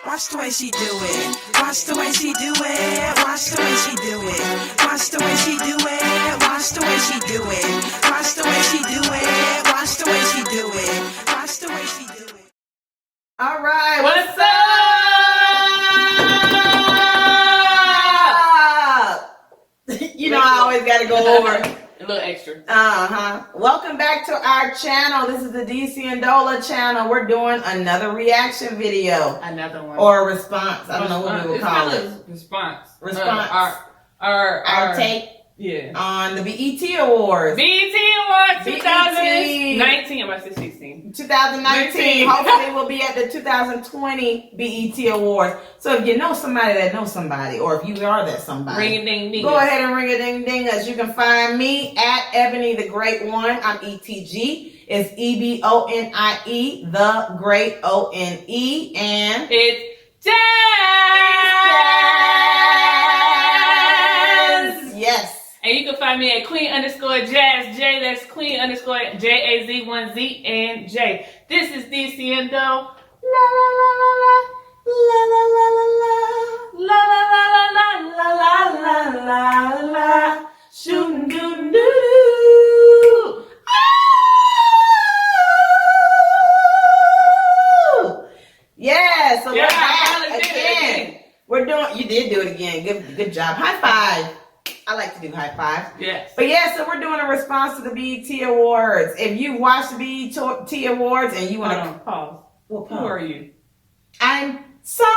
Watch the way she do it. Watch the way she do it. Watch the way she do it. Watch the way she do it. Watch the way she do it. Watch the way she do it. Watch the way she do it. Watch the way she do it. All right, what's up? You know I always got to go over a little extra. Welcome back to our channel. This is the DCNDola channel. We're doing another reaction video. Another one. Or a response. I don't know what we would call it. Response. Our take on the BET Awards. BET Awards 2019. I'm about to say 16. 2019. Hopefully we'll be at the 2020 BET Awards. So if you know somebody that knows somebody, or if you are that somebody, ring a ding ding. Go ahead and ring a ding ding us. You can find me at Ebony the Great One. I'm ETG. It's EBONIE, the Great ONE, and it's Jazz. Yes. And you can find me at Queen_Jazz J. That's Queen_JAZ1Z and J. This is DCNDola. La la la la la la la la la la la la la la la shootin' doo doo. Yeah, so yeah, we're back I again. We're doing. You did do it again. Good job. High five. I like to do high fives. Yes. But yeah, so we're doing a response to the BET Awards. If you watched the BET Awards and you want to pause. What pause? Who are you? I'm Salt.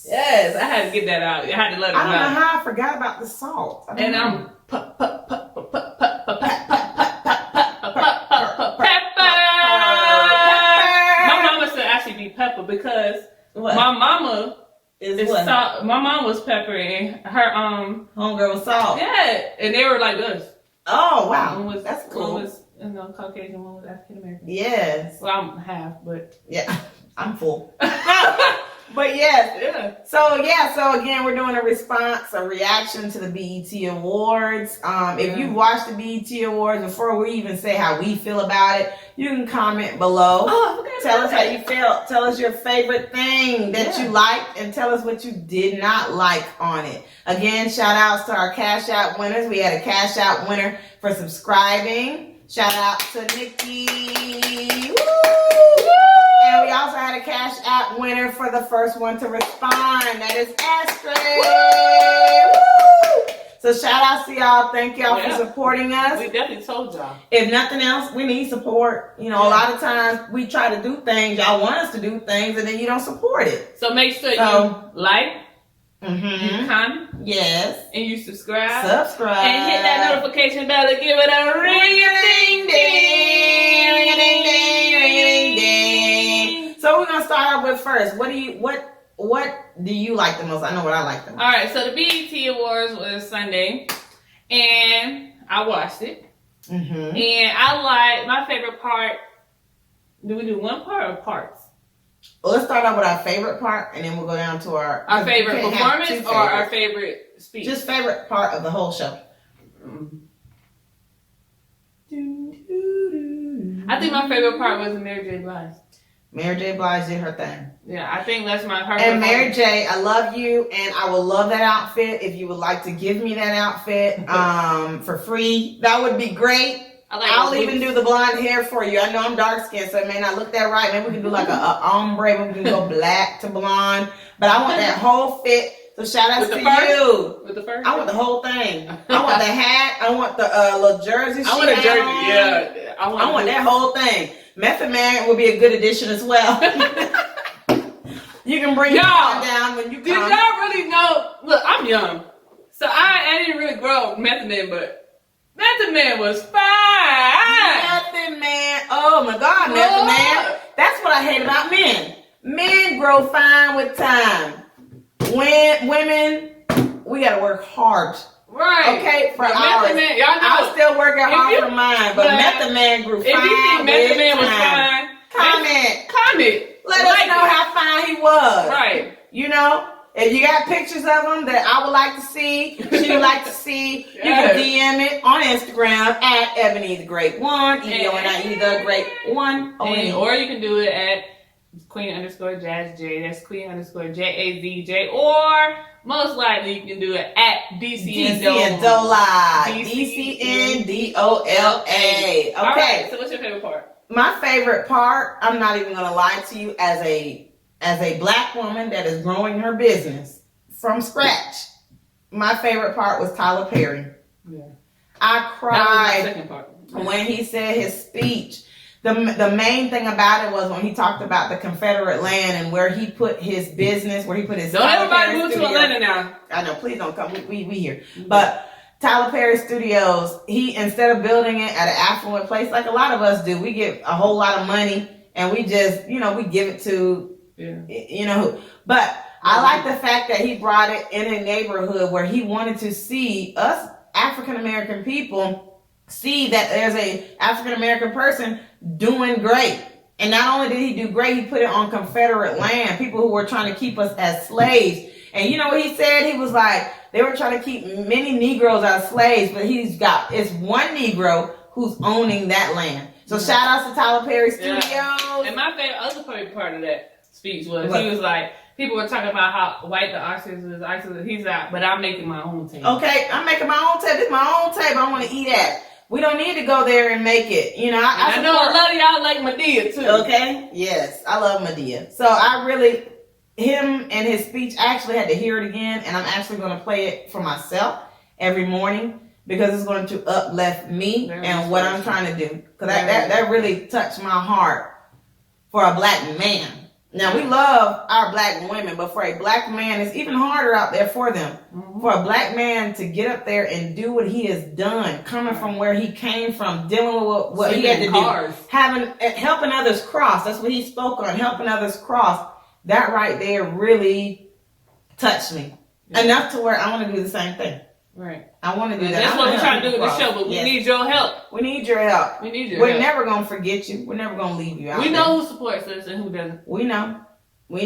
Yes, I had to get that out. I had to let it out. I don't know how I forgot about the salt. And I'm pepper. My mama said I should be pepper because my mama is salt. My mom was pepper and her homegirl was salt. Yeah, and they were like us. Oh wow, that's cool. One was Caucasian, one was African American. Yes. Well, I'm half, but yeah, I'm full. But yes, yeah. So again, we're doing a response, a reaction to the BET Awards. If you watched the BET Awards, before we even say how we feel about it, you can comment below. Tell us how you felt. Tell us your favorite thing that you liked, and tell us what you did not like on it. Again, shout outs to our Cash App winners. We had a Cash App winner for subscribing. Shout out to Nikki. Woo! And we also had a Cash App winner for the first one to respond. That is Astrid. Woo! So shout out to y'all. Thank y'all for supporting us. We definitely told y'all. If nothing else, we need support. You know, a lot of times we try to do things. Y'all want us to do things, and then you don't support it. So make sure you like, you comment, yes, and you subscribe, and hit that notification bell and give it a ring-a-ding-ding, ring-a-ding-ding, ring-a-ding-ding. So we're gonna start off with first. What do you like the most? I know what I like the most. All right, so the BET Awards was Sunday, and I watched it, and I like my favorite part. Do we do one part or parts? Well, let's start off with our favorite part, and then we'll go down to our favorite performance or our favorite speech. Just favorite part of the whole show. I think my favorite part was Mary J. Blige. Mary J. Blige did her thing. Yeah, I think that's my favorite. And Mary J., I love you, and I will love that outfit. If you would like to give me that outfit for free, that would be great. I'll even do the blonde hair for you. I know I'm dark skinned, so it may not look that right. Maybe we can do like a ombre. Maybe we can go black to blonde. But I want that whole fit. So shout out to you. With the first? I want the whole thing. I want the hat. I want the little jersey. I want a jersey. Yeah. I want that whole thing. Method Man will be a good addition as well. You can bring y'all down when you come. Did y'all really know? Look, I'm young, so I didn't really grow up Method Man, but Method Man was fine. Method Man. Oh my God, Method Man. That's what I hate about men. Men grow fine with time. When women, we gotta work hard. Right. Okay, for but ours. Method Man, y'all know. I'm still working hard for mine, but Method Man grew fine. If you think Method Man was fine, comment. Comment. Let us know how fine he was. Right. You know? if you got pictures of them that I would like to see, she would like to see, you can DM it on Instagram at Ebony the Great One, EBONIE the Great One. Or you can do it at Queen_Jazz J. That's Queen_JAZJ. Or most likely you can do it at DCNDola. DCNDola. Okay. All right. So what's your favorite part? My favorite part, I'm not even going to lie to you, as a black woman that is growing her business from scratch, my favorite part was Tyler Perry. Yeah. I cried that was my second part. When he said his speech. The main thing about it was when he talked about the Confederate land and where he put his business, where he put his. Don't everybody move to Atlanta now. I know, please don't come. We here. But Tyler Perry Studios, he, instead of building it at an affluent place like a lot of us do, we get a whole lot of money and we just, we give it to, who. But I like the fact that he brought it in a neighborhood where he wanted to see us African American people see that there's a African American person doing great. And not only did he do great, he put it on Confederate land, people who were trying to keep us as slaves. And you know what he said? He was like, they were trying to keep many Negroes as slaves, but it's one Negro who's owning that land. So shout out to Tyler Perry Studios. And my favorite part of that speech was he was like, people were talking about how white the oxys is. He's like, but I'm making my own table. Okay, I'm making my own table. This is my own table. I want to eat at. We don't need to go there and make it. I know a lot of y'all like Medea too. Okay, yes, I love Medea. So him and his speech, I actually had to hear it again, and I'm actually going to play it for myself every morning because it's going to uplift me and what I'm trying to do. Because that really touched my heart for a black man. Now, we love our black women, but for a black man, it's even harder out there for them. Mm-hmm. For a black man to get up there and do what he has done, coming from where he came from, dealing with what he had to do, helping others cross. That's what he spoke on, helping others cross. That right there really touched me enough to where I want to do the same thing. Right. I want to do that. That's what we're trying to do with the show, but we need your help. We need your help. We're never going to forget you. We're never going to leave you out. We know who supports us and who doesn't. We know. All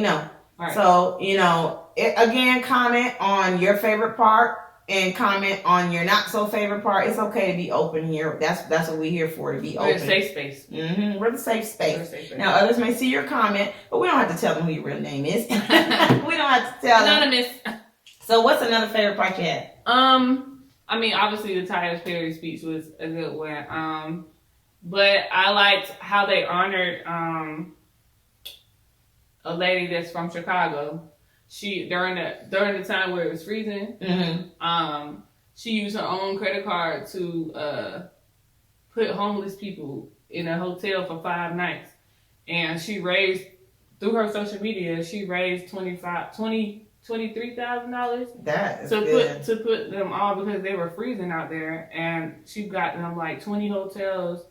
right. So, again, comment on your favorite part and comment on your not so favorite part. It's okay to be open here. That's what we're here for, to be open. We're a safe space. Mm-hmm. We're the safe space. Now, others may see your comment, but we don't have to tell them who your real name is. We don't have to tell them. Anonymous. So what's another favorite part you had? Obviously the Tyler Perry speech was a good one. But I liked how they honored a lady that's from Chicago. She during the time where it was freezing, she used her own credit card to put homeless people in a hotel for 5 nights, and she raised through her social media. She raised $23,000 to put them all because they were freezing out there, and she got them like 20 hotels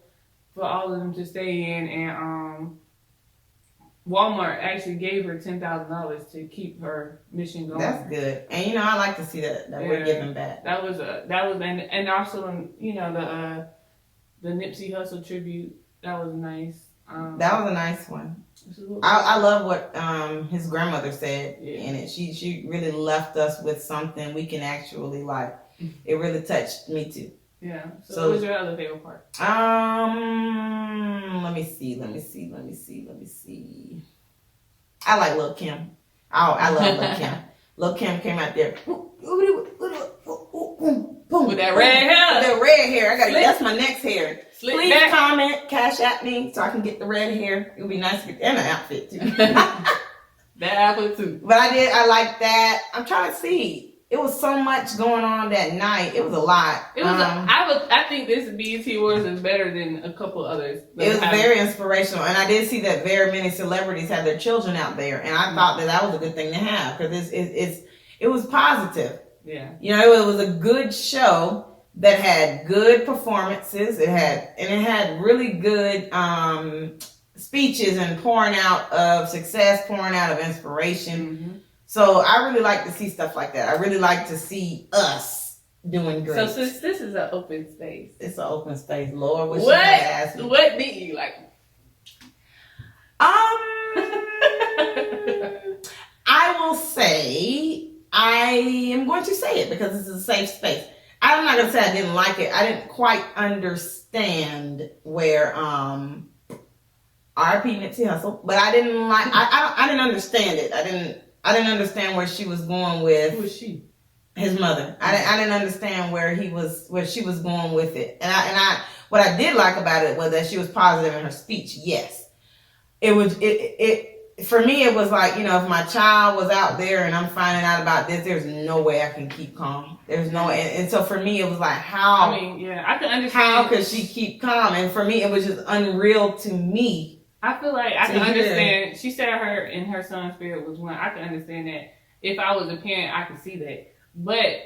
for all of them to stay in, and Walmart actually gave her $10,000 to keep her mission going. That's good, and I like to see that we're giving back. And also the Nipsey Hussle tribute, that was nice. That was a nice one. I love what his grandmother said in it. She really left us with something we can actually like. It really touched me too. Yeah. So what was your other favorite part? Let me see. I like Lil' Kim. I love Lil' Kim. Lil' Kim came out there with that red hair. With that red hair. That's my next hair. Please back. comment, cash at me so I can get the red hair. It would be nice to get and an outfit too. That outfit too. But I like that. I'm trying to see. It was so much going on that night. It was a lot. It was. I think this BET Awards is better than a couple others. It was very inspirational, and I did see that very many celebrities had their children out there, and I thought that was a good thing to have because it was positive. Yeah. It was a good show that had good performances. It had really good speeches and pouring out of success, pouring out of inspiration. Mm-hmm. So I really like to see stuff like that. I really like to see us doing great. So since this is an open space. It's an open space. Lord, what did you like? I will say once you say it, because this is a safe space. I'm not gonna say I didn't like it. I didn't quite understand where RP Nipsey Hussle, but I didn't like. I didn't understand it. I didn't understand where she was going with. Who is she? His mother. I didn't understand where she was going with it. And I what I did like about it was that she was positive in her speech. Yes, it was for me. It was like, if my child was out there and I'm finding out about this, there's no way I can keep calm. There's no, and so for me it was like, how? I mean, yeah, I can understand. How could she keep calm? And for me, it was just unreal to me. I feel like I can understand. She said her and her son's spirit was one. I can understand that. If I was a parent, I could see that. But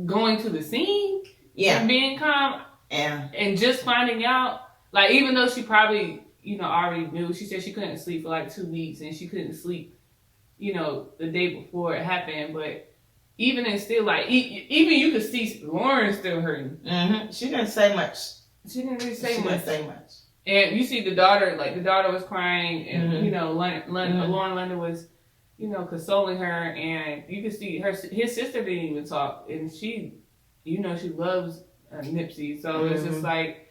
going to the scene, and being calm, and just finding out, like, even though she probably, already knew, she said she couldn't sleep for like 2 weeks, and she couldn't sleep, the day before it happened. But even and still, like, even you could see Lauren still hurting. Mm-hmm. She didn't say much. She didn't really say much. She didn't say much. And you see the daughter was crying, and Lauren London was, consoling her, and you could see his sister didn't even talk, and she, she loves Nipsey, so it's just like,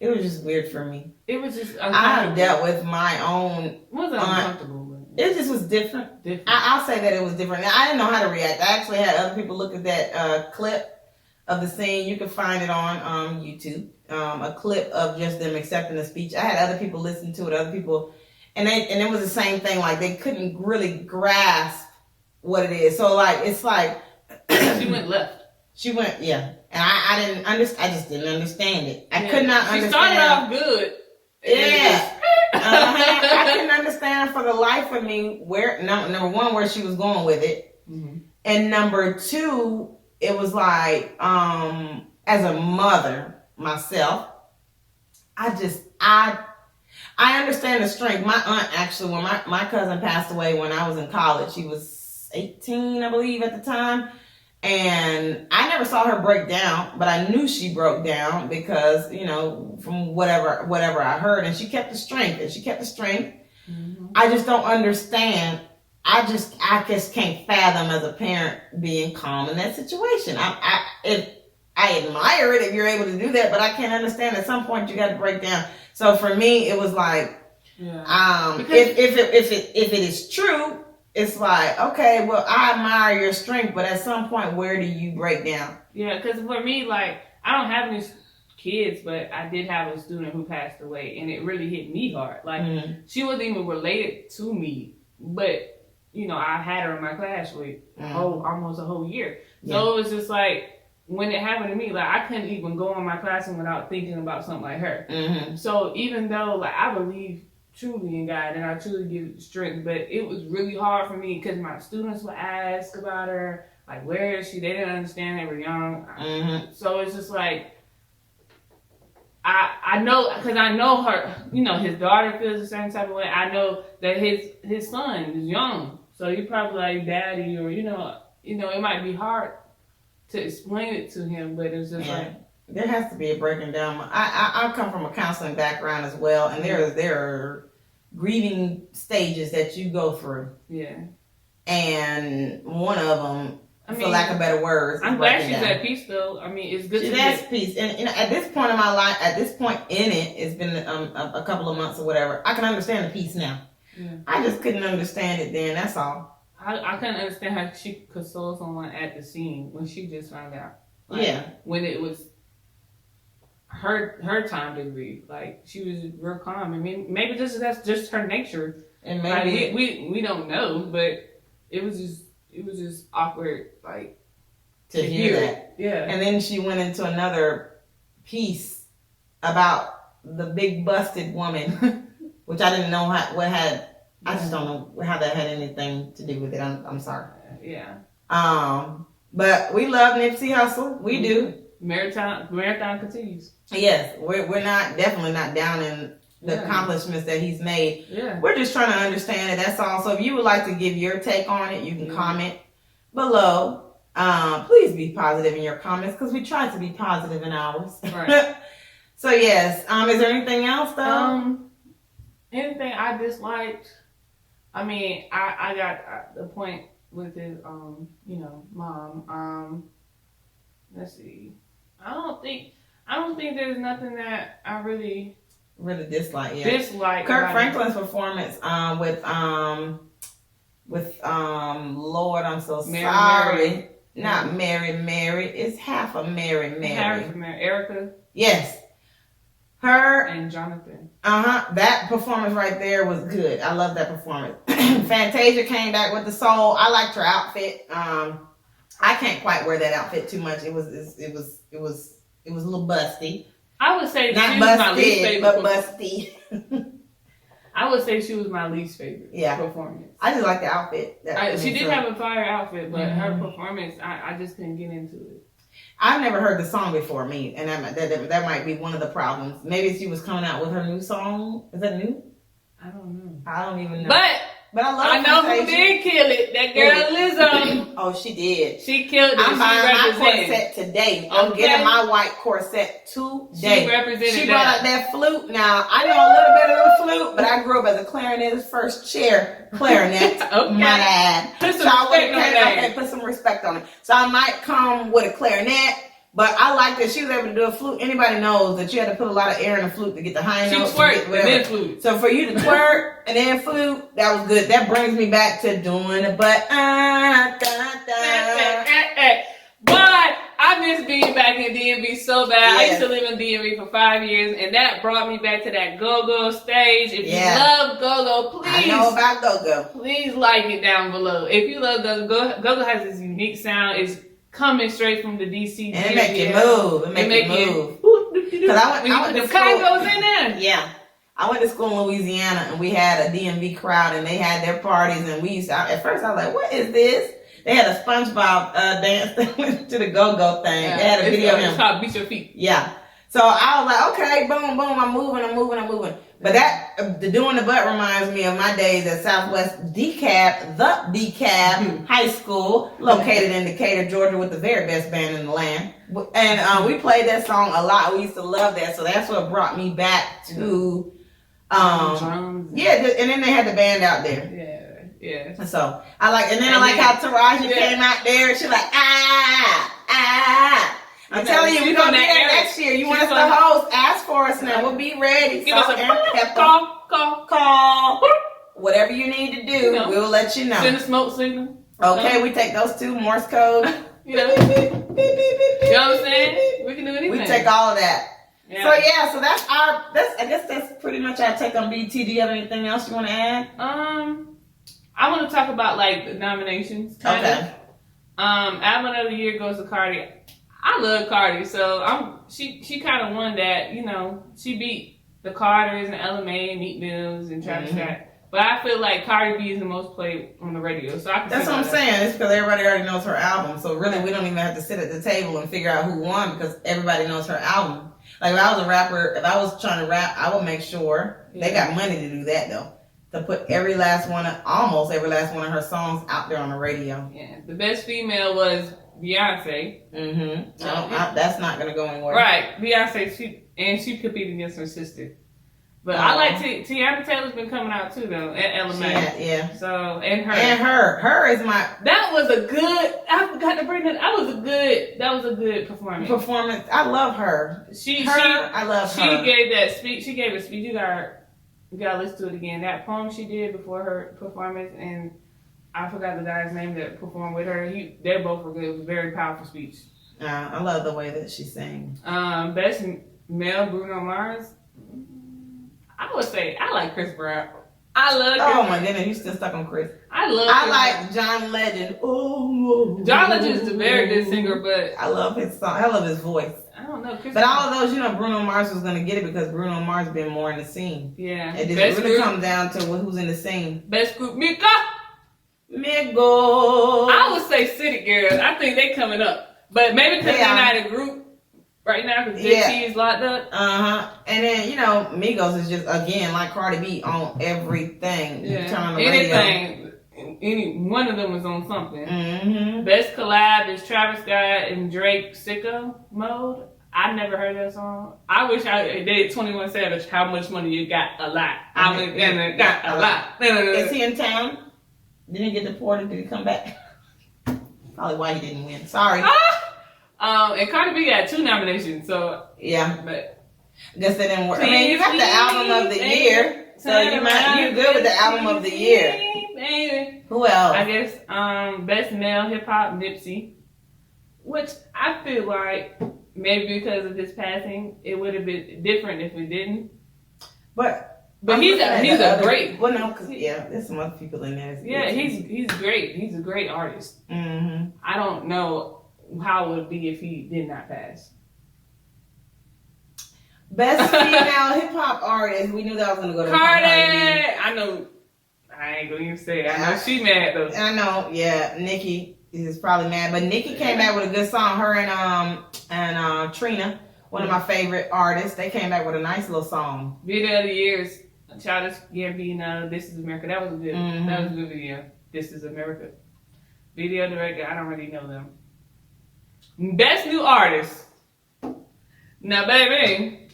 it was just weird for me. It was just I dealt with my own. It wasn't uncomfortable. It just was different. I'll say that it was different. I didn't know how to react. I actually had other people look at that clip of the scene. You can find it on YouTube. A clip of just them accepting the speech. I had other people listen to it. Other people. And it was the same thing. Like, they couldn't really grasp what it is. So, like, it's like she went left. She went, yeah. And I didn't understand. I just didn't understand it. I could not understand. She started off good. Yeah. I couldn't understand for the life of me where number one, where she was going with it, and number two, it was like, as a mother myself, I understand the strength. My aunt, actually, when my cousin passed away when I was in college, she was 18, I believe, at the time. And I never saw her break down, but I knew she broke down because, from whatever I heard. And she kept the strength, Mm-hmm. I just don't understand. I just can't fathom as a parent being calm in that situation. I admire it if you're able to do that, but I can't understand. At some point you got to break down. So for me, it was like, if it is true, it's like, okay, well, I admire your strength, but at some point, where do you break down? Yeah, because for me, like, I don't have any kids, but I did have a student who passed away, and it really hit me hard. Like, she wasn't even related to me, but, I had her in my class for almost a whole year. So it was just like, when it happened to me, like, I couldn't even go in my classroom without thinking about something like her. Mm-hmm. So even though, like, I believe truly in God and I truly give strength, but it was really hard for me because my students would ask about her, like, where is she? They didn't understand, they were young. Mm-hmm. So it's just like, I know, because I know her, his daughter feels the same type of way. I know that his son is young, so he probably like daddy, or it might be hard to explain it to him, but it's just like, there has to be a breaking down. I come from a counseling background as well, and there are grieving stages that you go through. Yeah. And one of them, for lack of better words, I'm glad she's at peace though. I mean, it's good she's at peace. And at this point in my life, at this point in it, it's been a couple of months or whatever. I can understand the peace now. Yeah. I just couldn't understand it then. That's all. I couldn't understand how she could console someone at the scene when she just found out. Like, when it was her time to grieve. Like, she was real calm. I mean, maybe that's just her nature. And maybe like, we don't know, but it was just awkward, like, to hear that. Yeah. And then she went into another piece about the big busted woman, which I didn't know what had. I just don't know how that had anything to do with it. I'm sorry. Yeah. But we love Nipsey Hussle. We do. Marathon continues. Yes, we're definitely not down in the accomplishments that he's made. Yeah. We're just trying to understand it. That's all. So if you would like to give your take on it, you can comment below. Please be positive in your comments because we try to be positive in ours. Right. So yes. Is there anything else though? Anything I disliked? I mean, I got the point with his mom. Let's see. I don't think there's nothing that I really dislike. Yeah. dislike. Kirk Franklin's performance with Lord, I'm so sorry. Mary. Not Mary. It's half of Mary. Erica. Yes. Her and Jonathan. That performance right there was good. I love that performance. Fantasia came back with the soul. I liked her outfit. I can't quite wear that outfit too much. It was a little busty. I would say not she was my least busted, favorite. but busty. I would say she was my least favorite performance. I just like the outfit. She did have a fire outfit, but her performance, I just couldn't get into it. I've never heard the song before me, and that might be one of the problems. Maybe she was coming out with her new song. Is that new? I don't know. I don't even know. But I love I know Fantasia. who did kill it. That girl Lizzo. Oh, she did. She killed it. I'm buying my corset today. I'm getting my white corset today. She represented She brought out that flute. Now, I know a little bit of the flute, but I grew up as a clarinetist, first chair clarinet. Okay. My dad. Put some respect on that. Okay, put some respect on it. So I might come with a clarinet, but I like that she was able to do a flute. Anybody knows that you had to put a lot of air in a flute to get the high notes. She twerked and then flute. So for you to twerk and then flute, that was good. That brings me back to doing it, but But I miss being back in DMV so bad. Yes. I used to live in DMV for 5 years, and that brought me back to that go-go stage. If you love go-go, please. I know about go-go. Please like it down below. If you love go-go, go-go has this unique sound. It's coming straight from the DC. And it make you move. It make you move. Because I went to the school. congos in there. Yeah. I went to school in Louisiana, and we had a DMV crowd, and they had their parties, and we used to, at first I was like, what is this? They had a SpongeBob dance that went to the go-go thing. Yeah, they had a video of him. It's called Beat Your Feet. Yeah. So I was like, okay, boom, boom, I'm moving. But that, doing the butt reminds me of my days at Southwest DeKalb High School, located in Decatur, Georgia, with the very best band in the land. And we played that song a lot. We used to love that. So that's what brought me back to, drums. Yeah, and then they had the band out there. Yeah. So I like how Taraji came out there. She's like, I'm telling you, we're gonna do that next year. You want us to host? Ask for us now. We'll be ready. Give us a call. Whatever you need to do, we'll let you know. Send a smoke signal. Okay, we take those two, Morse code. You know what I'm saying? We can do anything. We take all of that. Yeah. So I guess that's pretty much our take on BT. Do you have anything else you want to add? I want to talk about like the nominations. Album of the year goes to Cardi. I love Cardi, so she kind of won that. You know, she beat the Carters and LMA and Meek Mills and Travis Scott. But I feel like Cardi B is the most played on the radio, so I can. That's what I'm saying. It's because everybody already knows her album, so really we don't even have to sit at the table and figure out who won because everybody knows her album. Like if I was a rapper, if I was trying to rap, I would make sure they got money to do that though. To put almost every last one of her songs out there on the radio. Yeah, the best female was Beyonce. That's not gonna go anywhere. Right, Beyonce. She competed against her sister. But I like Tiana Taylor's been coming out too though at LMA. Yeah. So and her is my. That was a good. I forgot to bring that. That was a good performance. I love her. I love her. She gave that speech. She gave a speech. You gotta listen to it again. That poem she did before her performance, and I forgot the guy's name that performed with her. They both were good. It was a very powerful speech. I love the way that she sang. Best male, Bruno Mars. I would say I like Chris Brown. I love Chris Brown. My goodness, you still stuck on Chris. I like John Legend. John Legend is a very good singer, but I love his song. I love his voice. I don't know. But all of those, Bruno Mars was gonna get it because Bruno Mars been more in the scene. Yeah. It really comes down to who's in the scene. Best group, Migo. I would say City Girls. I think they coming up, but maybe because they're not a group right now because JT is locked up. And then Migos is just again like Cardi B on everything. Yeah. Turn on the radio. Any one of them was on something. Best collab is Travis Scott and Drake, Sicko Mode. I never heard that song. I wish I did 21 Savage. How much money you got? A lot. Got a lot. Is he in town? Didn't he get deported? Did he come back? Probably why he didn't win. Sorry. And Cardi B got 2 nominations, so Yeah. but I guess they didn't work. I mean, you got the album of the year, so you're good with the album of the year. Baby. Who else? I guess best male hip hop Nipsey, which I feel like maybe because of his passing, it would have been different if it didn't. But he's a great. Well, no, because there's some other people in there. Yeah, he's great. He's a great artist. Mm-hmm. I don't know how it would be if he did not pass. Best female hip hop artist. We knew that was gonna go to Cardi. Cardi. I know. I ain't gonna even say it. I know she mad though. I know. Yeah, Nicki is probably mad, but Nicki came back with a good song. Her and Trina, one of my favorite artists. They came back with a nice little song. Video of the years. Childish Gambino. This is America. That was a good. Mm-hmm. That was a good video. This is America. Video director. I don't really know them. Best new artist. Now, baby,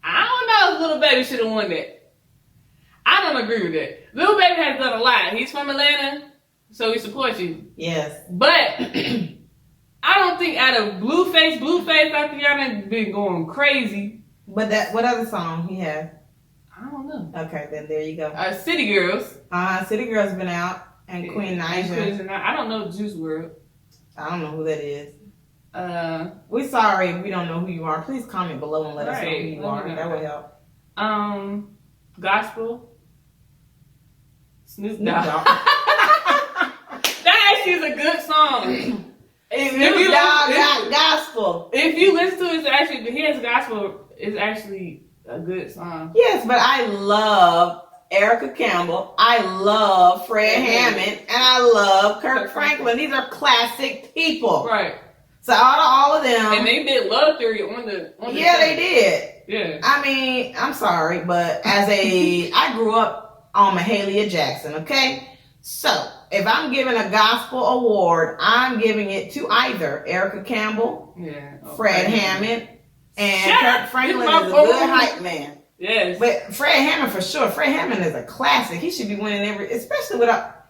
I don't know if Lil Baby should have won that. I don't agree with that. Lil Baby has done a lot. He's from Atlanta, so he supports you. Yes. But I don't think out of Blueface, I think y'all done been going crazy. But what other song he has? I don't know. Okay, then there you go. City Girls. City Girls been out, and Queen Naija. I don't know Juice WRLD. I don't know who that is. We're sorry if we don't know who you are. Please comment below and let us know who you are. That would help. Gospel. Snoop Dogg. That actually is a good song. Snoop Dogg got gospel. If you listen to it, it's actually his gospel is actually a good song. Yes, but I love Erica Campbell. I love Fred Hammond, and I love Kirk Franklin. These are classic people. Right. So out of all of them, and they did Love Theory on the yeah, they did. Yeah. I mean, I'm sorry, but I grew up on Mahalia Jackson, okay? So, if I'm giving a gospel award, I'm giving it to either Erica Campbell, Fred Hammond, and Kirk Franklin is a good hype man. Yes. But Fred Hammond for sure. Fred Hammond is a classic. He should be winning especially without,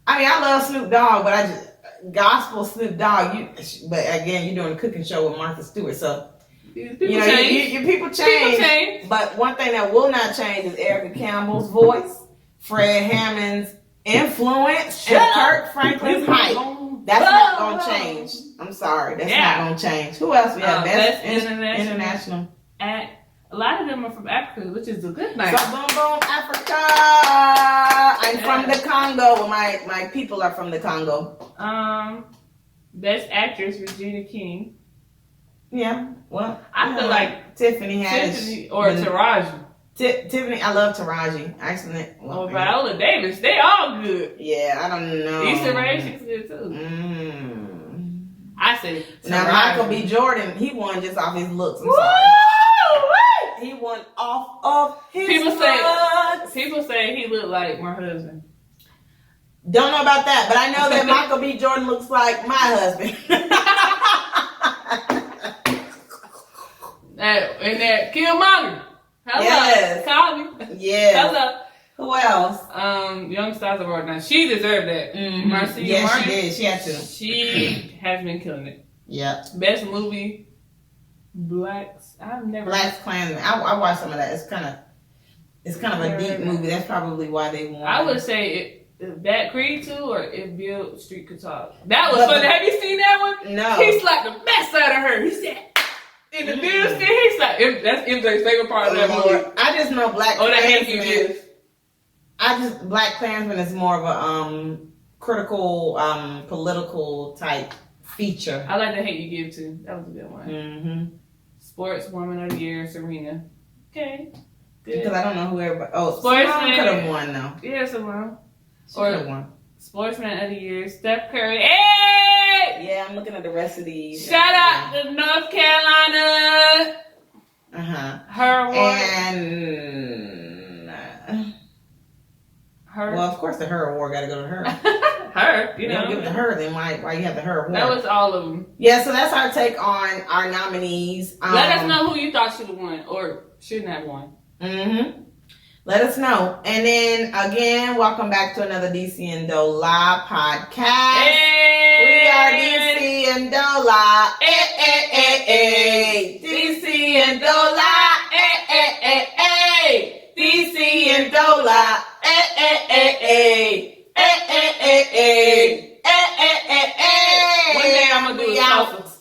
I love Snoop Dogg, but gospel Snoop Dogg, but again, you're doing a cooking show with Martha Stewart, so people change. People change. But one thing that will not change is Erica Campbell's voice, Fred Hammond's influence, and Kirk Franklin's hype. That's not gonna change. I'm sorry, that's not gonna change. Who else we have? Best international act. A lot of them are from Africa, which is a good thing. So boom, boom, Africa. I'm from the Congo. My people are from the Congo. Best actress, Regina King. Yeah. Well, I feel like Tiffany Haddish or Taraji. Tiffany, I love Taraji. Actually, Viola Davis. They all good. Yeah, I don't know. Issa Rae, she's good too. I say Taraji. Now Michael B. Jordan, he won just off his looks. I'm sorry. He won off of his looks. People say he looked like my husband. Don't know about that, but I know that Michael B. Jordan looks like my husband. And that Killmonger. Hello. Yes. Call me. Yeah. Hello. Who else? Young Stars Award. Now she deserved that. Mm-hmm. Marcia Yes, Martin, she did. She had to. She has been killing it. Yeah. Best movie. Blacks. I've never. Black Klansman. I watched some of that. It's kind of a deep movie. That's probably why they won. I would say that Creed 2 or If Bill Street Could Talk. That was funny. Have you seen that one? No. He slapped the mess out of her. He said. In the Bill Street, he slapped. That's MJ's favorite part of that movie. I just know Black Klansman. That Black Klansman is more of a critical, political type feature. I like The Hate You Give too. That was a good one. Mm-hmm. Sportswoman of the Year, Serena. Okay. Good. Because I don't know who everybody. Oh, Sportsman could have won though. Yeah, someone. She could have won. Sportsman of the Year, Steph Curry. Hey! Yeah, I'm looking at the rest of these. Shout out to North Carolina. Her award. And her. Well, of course, the her award got to go to her. Her, you know. Don't give it to her, then why you have the her award? That was all of them. Yeah, so that's our take on our nominees. Let us know who you thought should have won or shouldn't have won. Mm-hmm. Let us know. And then again, welcome back to another DCNDola podcast. Hey. We are DCNDola. DCNDola. DCNDola. One day I'm gonna do a salsa.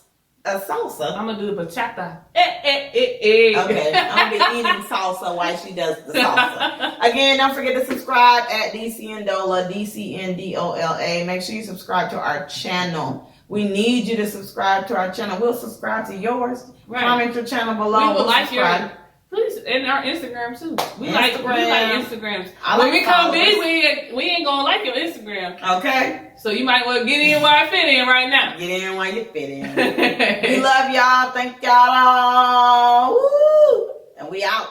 A salsa? I'm gonna do the bachata. Okay, I'm gonna be eating salsa while she does the salsa. Again, don't forget to subscribe at DCNDola, DCNDola. Make sure you subscribe to our channel. We need you to subscribe to our channel. We'll subscribe to yours. Right. Comment your channel below. We would like subscribe. your, please, and our Instagram too. We like Instagrams. I When like we come followers. big, we ain't gonna like your Instagram. Okay. So you might well get in where I fit in right now. Get in while you fit in. We love y'all. Thank y'all. Woo! And we out.